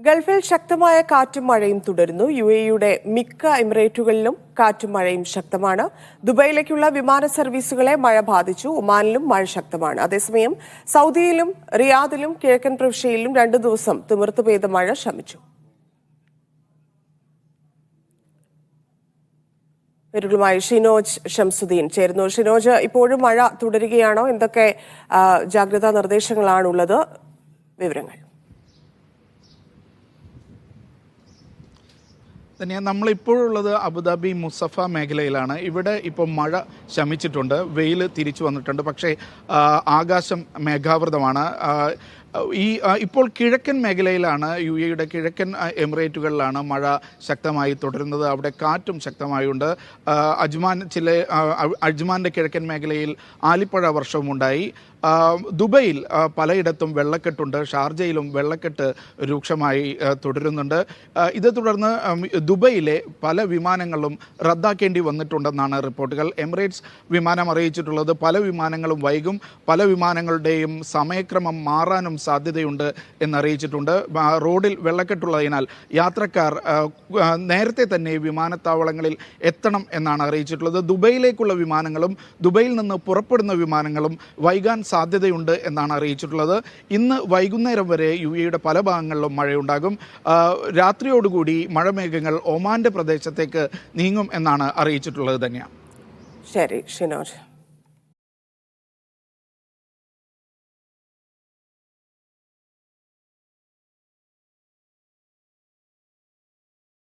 ഗൾഫിൽ ശക്തമായ കാറ്റും മഴയും തുടരുന്നു. യുഎഇയുടെ മിക്ക എമിറേറ്റുകളിലും കാറ്റും മഴയും ശക്തമാണ്. ദുബൈയിലേക്കുള്ള വിമാന സർവീസുകളെ മഴ ബാധിച്ചു. ഒമാനിലും മഴ ശക്തമാണ്. അതേസമയം സൗദിയിലും റിയാദിലും കിഴക്കൻ പ്രവിശ്യയിലും 2 ദിവസം തിമിർത്ത് പെയ്ത മഴ ശമിച്ചു. വിവരങ്ങളുമായി ഷിനോജ് ഷംസുദ്ദീൻ ചേരുന്നു. ഷിനോജ്, ഇപ്പോഴും മഴ തുടരുകയാണോ? എന്തൊക്കെ ജാഗ്രതാ നിർദ്ദേശങ്ങളാണുള്ളത്? വിവരങ്ങൾ. നമ്മളിപ്പോഴുള്ളത് അബുദാബി മുസഫ മേഖലയിലാണ്. ഇവിടെ ഇപ്പോൾ മഴ ശമിച്ചിട്ടുണ്ട്, വെയിൽ തിരിച്ചു വന്നിട്ടുണ്ട്. പക്ഷേ ആകാശം മേഘാവൃതമാണ്. ഇപ്പോൾ കിഴക്കൻ മേഖലയിലാണ്, യുഎഇയുടെ കിഴക്കൻ എമിറേറ്റുകളിലാണ് മഴ ശക്തമായി തുടരുന്നത്. അവിടെ കാറ്റും ശക്തമായുണ്ട്. അജ്മാൻ്റെ കിഴക്കൻ മേഖലയിൽ ആലിപ്പഴ വർഷവുമുണ്ടായി. ദുബൈയിൽ പലയിടത്തും വെള്ളക്കെട്ടുണ്ട്. ഷാർജയിലും വെള്ളക്കെട്ട് രൂക്ഷമായി തുടരുന്നുണ്ട്. ഇതേ തുടർന്ന് ദുബൈയിലെ പല വിമാനങ്ങളും റദ്ദാക്കേണ്ടി വന്നിട്ടുണ്ടെന്നാണ് റിപ്പോർട്ടുകൾ. എമിറേറ്റ്സ് വിമാനം അറിയിച്ചിട്ടുള്ളത് പല വിമാനങ്ങളും വൈകും, പല വിമാനങ്ങളുടെയും സമയക്രമം മാറാനും സാധ്യതയുണ്ട് എന്നറിയിച്ചിട്ടുണ്ട്. റോഡിൽ വെള്ളക്കെട്ടുള്ളതിനാൽ യാത്രക്കാർ നേരത്തെ തന്നെ വിമാനത്താവളങ്ങളിൽ എത്തണം എന്നാണ് അറിയിച്ചിട്ടുള്ളത്. ദുബൈയിലേക്കുള്ള വിമാനങ്ങളും ദുബൈയിൽ നിന്ന് പുറപ്പെടുന്ന വിമാനങ്ങളും വൈകാൻ സാധ്യതയുണ്ട് എന്നാണ് അറിയിച്ചിട്ടുള്ളത്. ഇന്ന് വൈകുന്നേരം വരെ യുഎഇയുടെ പല ഭാഗങ്ങളിലും മഴയുണ്ടാകും. രാത്രിയോടുകൂടി മഴമേഘങ്ങൾ ഒമാന്റെ പ്രദേശത്തേക്ക് നീങ്ങും എന്നാണ് അറിയിച്ചിട്ടുള്ളത്. തന്നെയാണ്. ശരി ഷിനോജ്.